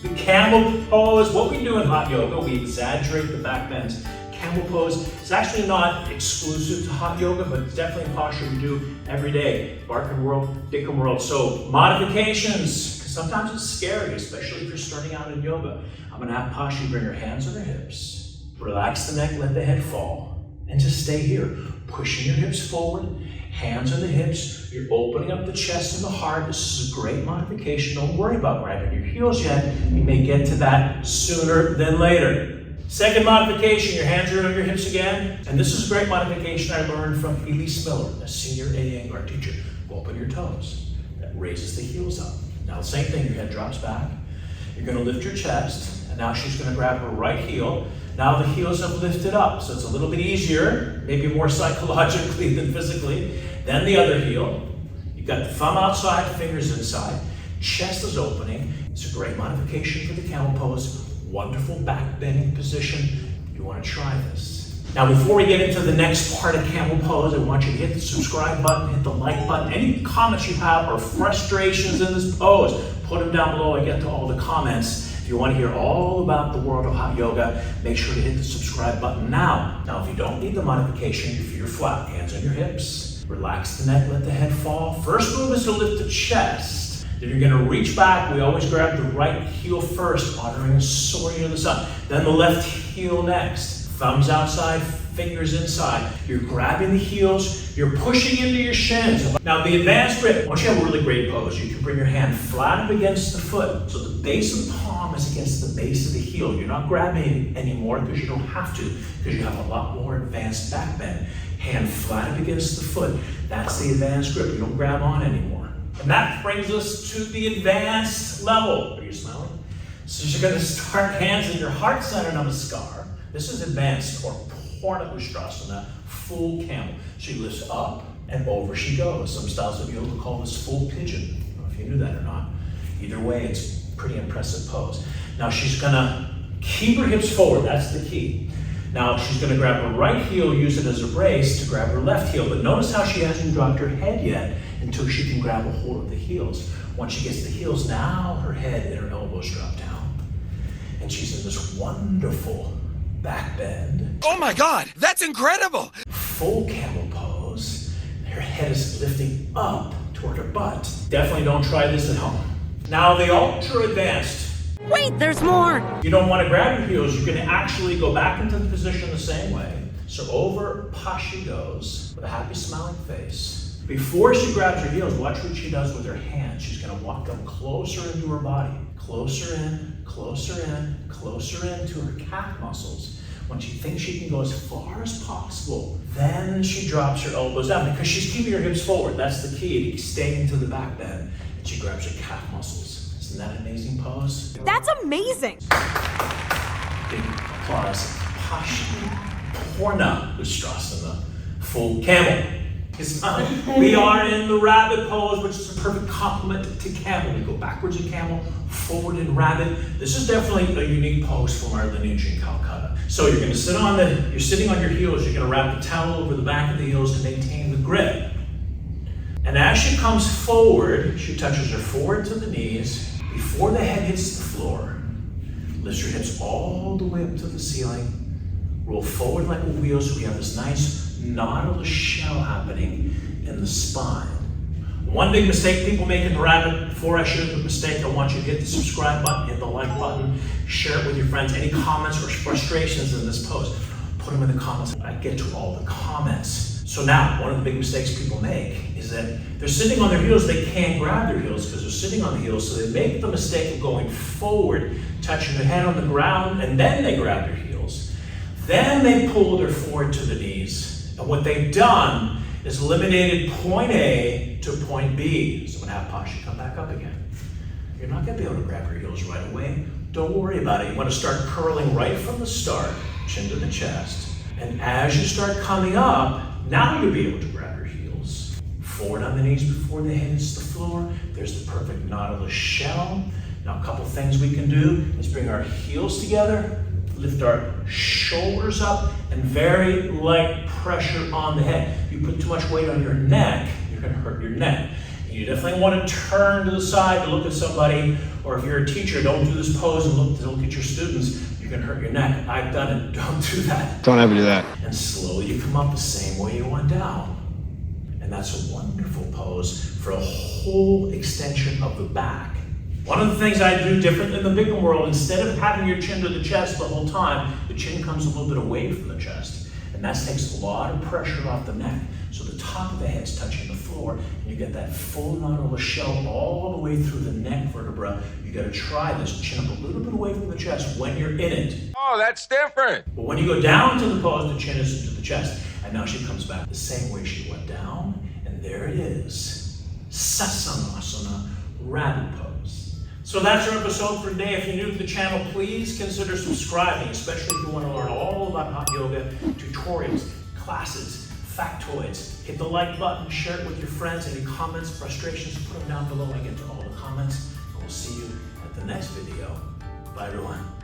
The camel pose, what we do in hot yoga, we exaggerate the back bends. Camel pose is actually not exclusive to hot yoga, but it's definitely a posture we do every day. Barkan world, Bikram world. So modifications, because sometimes it's scary, especially if you're starting out in yoga. I'm gonna have posture, bring your hands on your hips, relax the neck, let the head fall, and just stay here. Pushing your hips forward, hands on the hips, you're opening up the chest and the heart. This is a great modification. Don't worry about grabbing your heels yet. You may get to that sooner than later. Second modification, your hands are on your hips again. And this is a great modification I learned from Elise Miller, a senior Iyengar teacher. Go up on your toes. That raises the heels up. Now the same thing, your head drops back. You're gonna lift your chest, and now she's gonna grab her right heel. Now the heels have lifted up, so it's a little bit easier, maybe more psychologically than physically. Then the other heel. You've got the thumb outside, fingers inside. Chest is opening. It's a great modification for the camel pose. Wonderful back bending position. You want to try this. Now before we get into the next part of camel pose, I want you to hit the subscribe button, hit the like button. Any comments you have or frustrations in this pose, put them down below. I get to all the comments. If you want to hear all about the world of hot yoga, make sure to hit the subscribe button now. Now if you don't need the modification, your feet are flat, hands on your hips. Relax the neck, let the head fall. First move is to lift the chest. Then you're gonna reach back. We always grab the right heel first, honoring Surya the sun. Then the left heel next. Thumbs outside, fingers inside. You're grabbing the heels, you're pushing into your shins. Now the advanced grip, once you have a really great pose, you can bring your hand flat up against the foot. So the base of the palm is against the base of the heel. You're not grabbing anymore because you don't have to, because you have a lot more advanced back bend. Hand flat up against the foot. That's the advanced grip. You don't grab on anymore. And that brings us to the advanced level. Are you smiling? So you're going to start hands in your heart center namaskar. This is advanced, or POORNA USTRASANA, full camel. She lifts up and over she goes. Some styles of yoga call this full pigeon. I don't know if you knew that or not. Either way, it's a pretty impressive pose. Now she's going to keep her hips forward. That's the key. Now she's going to grab her right heel, use it as a brace to grab her left heel. But notice how she hasn't dropped her head yet until she can grab a hold of the heels. Once she gets the heels, now her head and her elbows drop down. And she's in this wonderful back bend. Oh my God, that's incredible! Full camel pose. Her head is lifting up toward her butt. Definitely don't try this at home. Now the ultra advanced. Wait, there's more! You don't want to grab your heels. You're going to actually go back into the position the same way. So over she goes with a happy smiling face. Before she grabs her heels, watch what she does with her hands. She's going to walk them closer into her body. Closer in, closer in, closer into her calf muscles. When she thinks she can go as far as possible, then she drops her elbows down because she's keeping her hips forward. That's the key to staying to the back bend. And she grabs her calf muscles. Isn't that an amazing pose? That's amazing! Big applause. POORNA USTRASANA, full camel. We are in the rabbit pose, which is a perfect complement to camel. We go backwards in camel, forward in rabbit. This is definitely a unique pose from our lineage in Calcutta. So you're going to sit on you're sitting on your heels. You're going to wrap the towel over the back of the heels to maintain the grip. And as she comes forward, she touches her forward to the knees before the head hits the floor. Lift your hips all the way up to the ceiling. Roll forward like a wheel so we have this nice nautilus shell happening in the spine. One big mistake people make in the rabbit, before I share the mistake, I want you to hit the subscribe button, hit the like button, share it with your friends. Any comments or frustrations in this pose, put them in the comments. I get to all the comments. So now, one of the big mistakes people make is that they're sitting on their heels, they can't grab their heels because they're sitting on the heels, so they make the mistake of going forward, touching their head on the ground, and then they grab their heels. Then they pull their forward to the knees. And what they've done is eliminated point A to point B. So when I have posture, come back up again. You're not going to be able to grab your heels right away. Don't worry about it. You want to start curling right from the start, chin to the chest. And as you start coming up, now you'll be able to grab your heels. Forward on the knees before the head hits the floor. There's the perfect nautilus shell. Now a couple things we can do is bring our heels together, lift our shoulders up, and very light pressure on the head. If you put too much weight on your neck, you're going to hurt your neck. And you definitely want to turn to the side to look at somebody Or if you're a teacher, don't do this pose and look at your students. You're gonna hurt your neck. I've done it. Don't do that. Don't ever do that. And slowly you come up the same way you went down. And that's a wonderful pose for a whole extension of the back. One of the things I do different in the Bikram world, instead of having your chin to the chest the whole time, the chin comes a little bit away from the chest. And that takes a lot of pressure off the neck. So the top of the head's touching the floor, and you get that full nodular shell all the way through the neck vertebra. You gotta try this, chin up a little bit away from the chest when you're in it. Oh, that's different. But when you go down to the pose, the chin is into the chest. And now she comes back the same way she went down, and there it is. Sasanasana, rabbit pose. So that's our episode for today. If you're new to the channel, please consider subscribing, especially if you want to learn all about hot yoga, tutorials, classes, factoids. Hit the like button, share it with your friends. Any comments, frustrations, put them down below. I get to all the comments. And we'll see you at the next video. Bye, everyone.